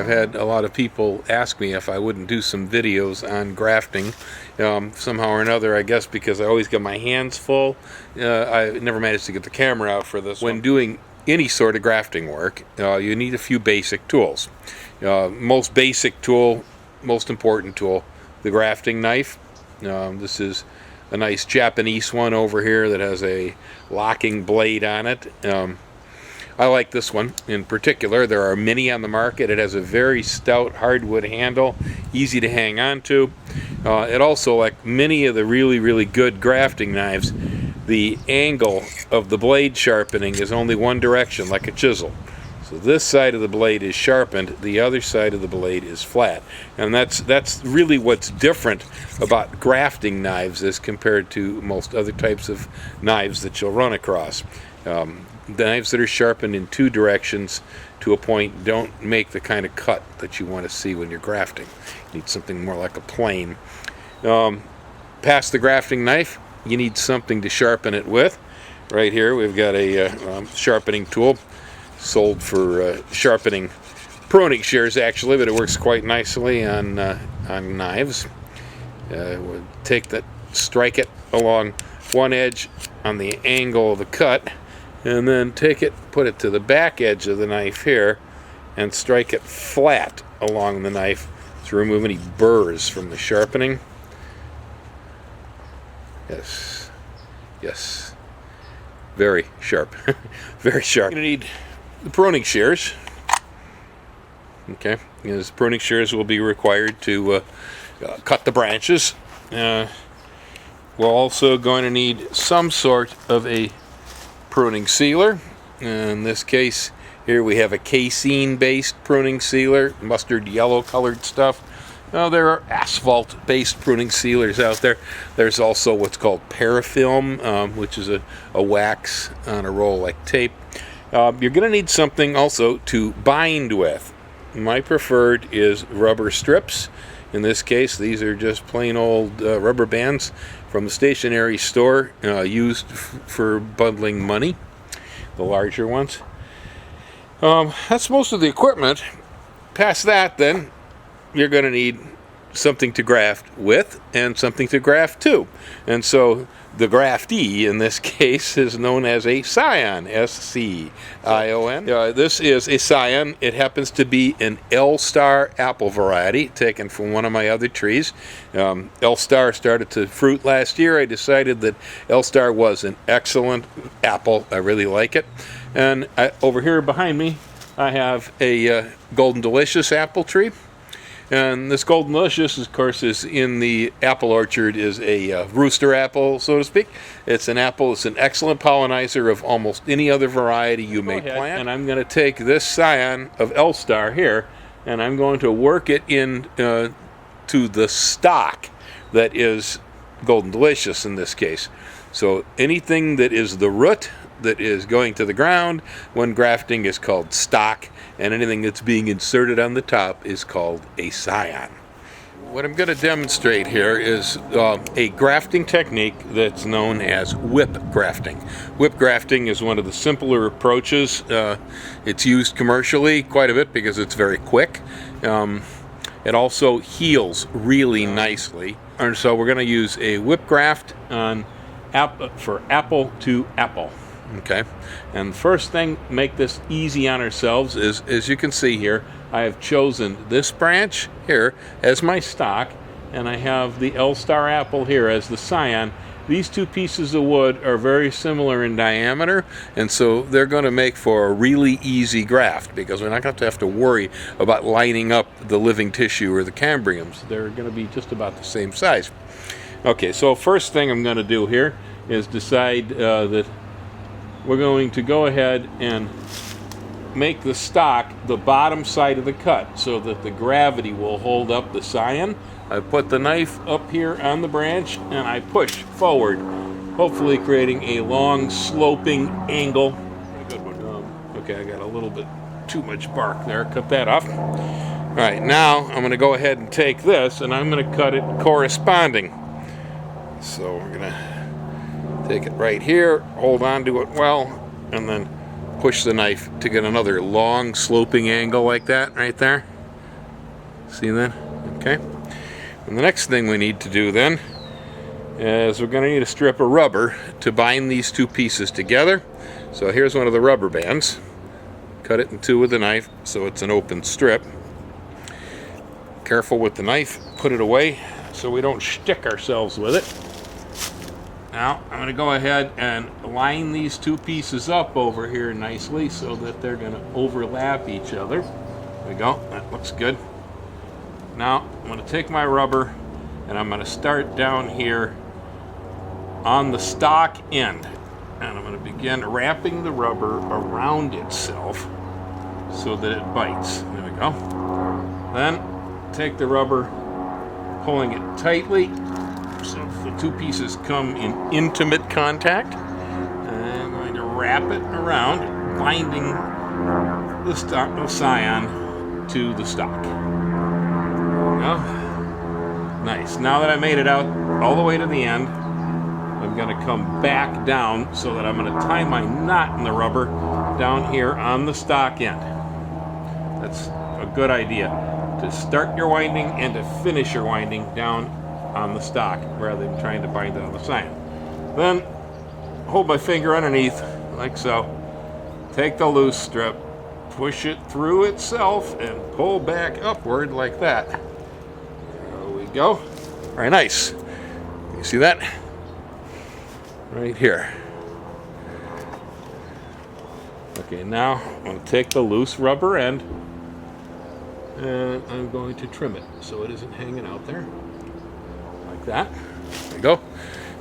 I've had a lot of people ask me if I wouldn't do some videos on grafting. Somehow or another, I guess because I always get my hands full, I never managed to get the camera out for this. When doing any sort of grafting work, you need a few basic tools. Most basic tool, most important tool, the grafting knife. This is a nice Japanese one over here that has a locking blade on it. I like this one in particular. There are many on the market. It has a very stout hardwood handle, easy to hang on to. It also, like many of the really good grafting knives, the angle of the blade sharpening is only one direction, like a chisel. So this side of the blade is sharpened, the other side of the blade is flat. And that's really what's different about grafting knives as compared to most other types of knives that you'll run across. The knives that are sharpened in two directions to a point don't make the kind of cut that you want to see when you're grafting. You need something more like a plane. Past the grafting knife, you need something to sharpen it with. Right here we've got a sharpening tool, sold for sharpening pruning shears actually, but it works quite nicely on knives. We'll take that, strike it along one edge on the angle of the cut, and then take it, put it to the back edge of the knife here, and strike it flat along the knife to remove any burrs from the sharpening. Yes, very sharp, very sharp. You're going to need the pruning shears. Okay, these pruning shears will be required to cut the branches. We're also going to need some sort of a pruning sealer. In this case here we have a casein based pruning sealer, mustard yellow colored stuff. Now there are asphalt based pruning sealers out there. There's also what's called parafilm, which is a wax on a roll like tape. You're going to need something also to bind with. My preferred is rubber strips. In this case, these are just plain old rubber bands from the stationery store, used for bundling money, the larger ones. That's most of the equipment. Past that, then, you're going to need something to graft with and something to graft to. And so the graftee in this case is known as a scion, S-C-I-O-N. This is a scion. It happens to be an L-Star apple variety taken from one of my other trees. L-Star started to fruit last year. I decided that L-Star was an excellent apple. I really like it. And over here behind me I have a Golden Delicious apple tree. And this Golden Delicious, of course, is in the apple orchard, is a rooster apple, so to speak. It's an apple. It's an excellent pollinizer of almost any other variety you may plant. And I'm going to take this scion of L-Star here, and I'm going to work it in to the stock that is Golden Delicious in this case. So anything that is the root that is going to the ground when grafting is called stock, and anything that's being inserted on the top is called a scion. What I'm going to demonstrate here is a grafting technique that's known as whip grafting. Whip grafting is one of the simpler approaches. It's used commercially quite a bit because it's very quick. It also heals really nicely. And so we're going to use a whip graft on for apple to apple. Okay, and the first thing, make this easy on ourselves, is, as you can see here, I have chosen this branch here as my stock, and I have the L-Star apple here as the scion. These two pieces of wood are very similar in diameter, and so they're going to make for a really easy graft because we're not going to have to worry about lining up the living tissue or the cambriums. They're going to be just about the same size. Okay, so first thing I'm going to do here is decide that we're going to go ahead and make the stock the bottom side of the cut so that the gravity will hold up the scion. I put the knife up here on the branch and I push forward, hopefully creating a long sloping angle. Good one. Okay, I got a little bit too much bark there. Cut that off. All right, now I'm going to go ahead and take this and I'm going to cut it corresponding. So we're going to take it right here, hold on to it well, and then push the knife to get another long sloping angle like that right there. See that? Okay. And the next thing we need to do then is we're going to need a strip of rubber to bind these two pieces together. So here's one of the rubber bands. Cut it in two with a knife so it's an open strip. Careful with the knife, put it away so we don't stick ourselves with it. Now I'm going to go ahead and line these two pieces up over here nicely so that they're going to overlap each other. There we go, that looks good. Now I'm going to take my rubber and I'm going to start down here on the stock end. And I'm going to begin wrapping the rubber around itself so that it bites. There we go. Then take the rubber, pulling it tightly so the two pieces come in intimate contact. And I'm going to wrap it around, binding the stock of Scion to the stock. There we go. Nice. Now that I made it out all the way to the end, I'm going to come back down so that I'm going to tie my knot in the rubber down here on the stock end. That's a good idea, to start your winding and to finish your winding down on the stock rather than trying to bind it on the Scion. Then hold my finger underneath like so, take the loose strip, push it through itself and pull back upward like that. There we go. Very nice. You see that? Right here. Okay, now I'm going to take the loose rubber end and I'm going to trim it so it isn't hanging out there. Like that. There we go.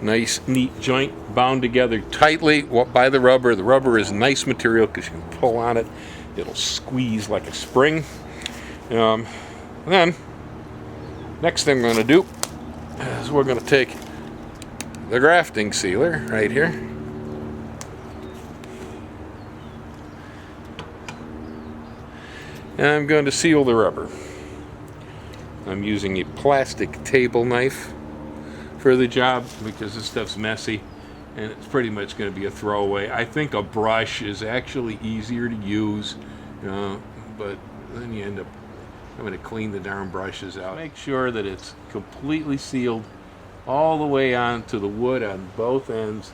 Nice, neat joint bound together tightly by the rubber. The rubber is nice material because you can pull on it. It'll squeeze like a spring. Then, next thing we're going to do is we're going to take the grafting sealer right here. And I'm going to seal the rubber. I'm using a plastic table knife for the job because this stuff's messy and it's pretty much going to be a throwaway. I think a brush is actually easier to use, but then you end up having to clean the darn brushes out. Make sure that it's completely sealed all the way onto the wood on both ends,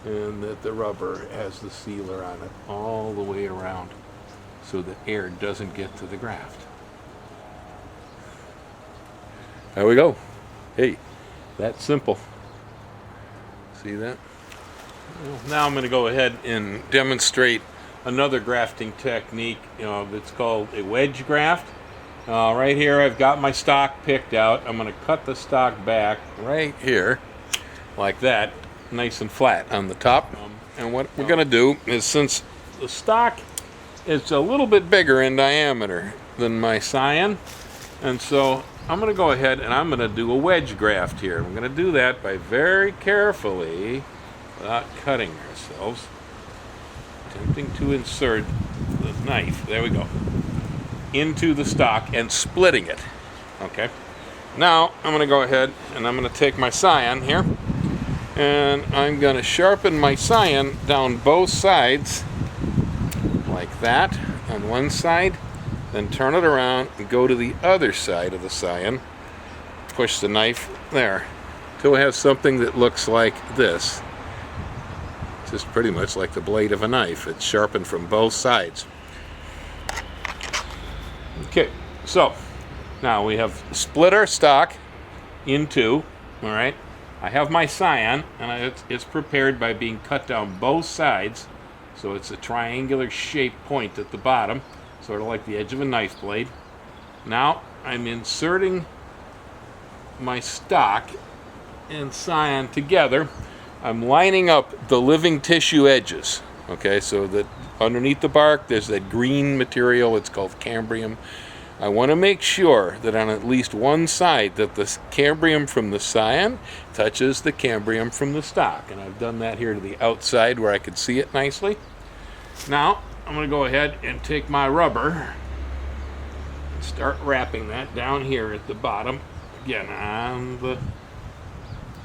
and that the rubber has the sealer on it all the way around so that air doesn't get to the graft. There we go. Hey, that's simple. See that? Well, now I'm going to go ahead and demonstrate another grafting technique that's called a wedge graft. Right here I've got my stock picked out. I'm going to cut the stock back right here like that, nice and flat on the top. And what we're going to do is, since the stock is a little bit bigger in diameter than my Scion, and so I'm going to go ahead and I'm going to do a wedge graft here. I'm going to do that by very carefully, without cutting ourselves, attempting to insert the knife, there we go, into the stock and splitting it. Okay. Now I'm going to go ahead and I'm going to take my Scion here and I'm going to sharpen my Scion down both sides like that on one side, then turn it around and go to the other side of the Scion, push the knife there till we have something that looks like this. It's just pretty much like the blade of a knife. It's sharpened from both sides. Okay, so now we have split our stock in two. All right, I have my Scion, and it's prepared by being cut down both sides, so it's a triangular shaped point at the bottom, sort of like the edge of a knife blade. Now I'm inserting my stock and Scion together. I'm lining up the living tissue edges. Okay, so that underneath the bark there's that green material, it's called cambrium. I want to make sure that on at least one side that the cambrium from the Scion touches the cambrium from the stock, and I've done that here to the outside where I can see it nicely. Now I'm going to go ahead and take my rubber and start wrapping that down here at the bottom, again on the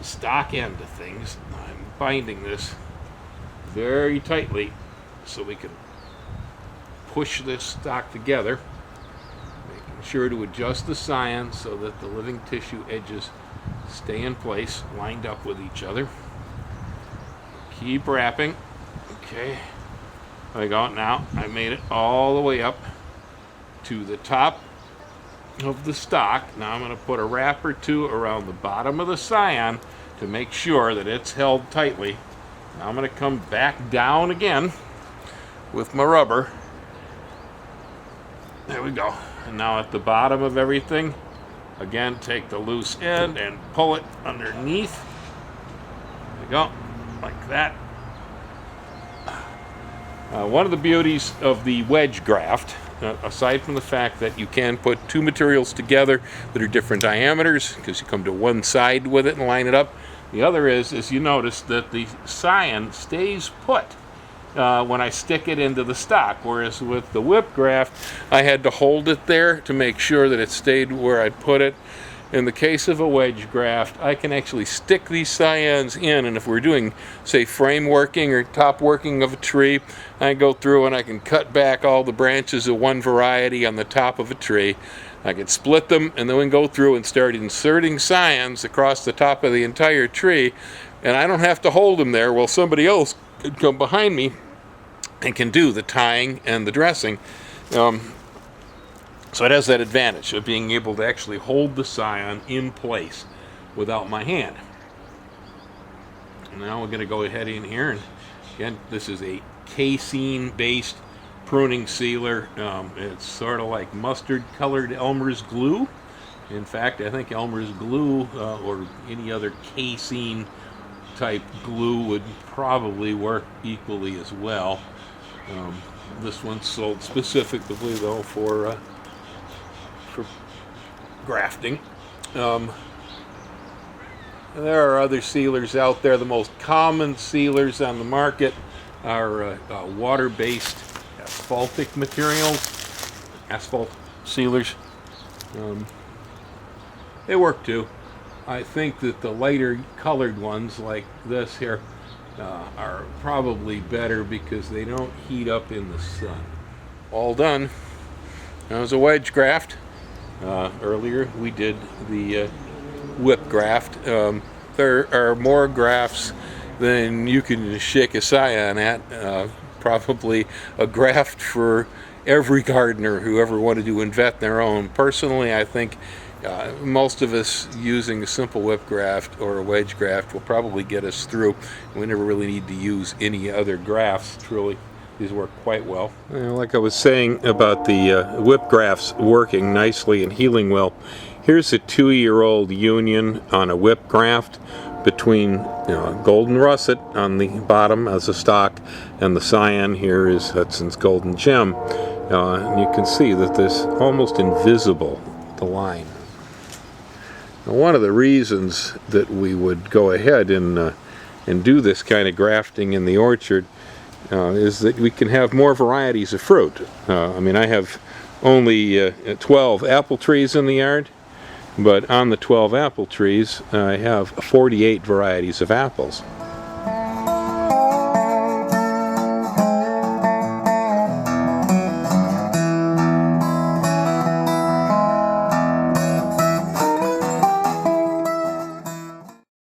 stock end of things. I'm binding this very tightly so we can push this stock together, making sure to adjust the scion so that the living tissue edges stay in place, lined up with each other. Keep wrapping. Okay, there we go. Now I made it all the way up to the top of the stock. Now I'm going to put a wrap or two around the bottom of the scion to make sure that it's held tightly. Now I'm going to come back down again with my rubber. There we go. And now at the bottom of everything, again, take the loose end and pull it underneath. There we go, like that. One of the beauties of the wedge graft, aside from the fact that you can put two materials together that are different diameters, because you come to one side with it and line it up, the other is you notice that the scion stays put when I stick it into the stock, whereas with the whip graft, I had to hold it there to make sure that it stayed where I'd put it. In the case of a wedge graft, I can actually stick these scions in, and if we're doing, say, frame working or top working of a tree, I go through and I can cut back all the branches of one variety on the top of a tree. I can split them, and then we can go through and start inserting scions across the top of the entire tree, and I don't have to hold them there. Well, somebody else could come behind me and can do the tying and the dressing. So it has that advantage of being able to actually hold the scion in place without my hand. And now we're going to go ahead in here, and again, this is a casein-based pruning sealer. It's sort of like mustard-colored Elmer's glue. In fact, I think Elmer's glue or any other casein-type glue would probably work equally as well. This one's sold specifically, though, for grafting. There are other sealers out there. The most common sealers on the market are water-based asphaltic materials, asphalt sealers. They work too. I think that the lighter colored ones like this here are probably better because they don't heat up in the sun. All done. That was a wedge graft. Earlier we did the whip graft. There are more grafts than you can shake a scion at. Probably a graft for every gardener who ever wanted to invent their own. Personally, I think most of us using a simple whip graft or a wedge graft will probably get us through. We never really need to use any other grafts, truly. These work quite well. Like I was saying about the whip grafts working nicely and healing well, here's a 2-year-old union on a whip graft between golden russet on the bottom as a stock, and the scion here is Hudson's golden gem. And you can see that this almost invisible, the line. Now, one of the reasons that we would go ahead and do this kind of grafting in the orchard is that we can have more varieties of fruit. I mean, I have only 12 apple trees in the yard, but on the 12 apple trees I have 48 varieties of apples.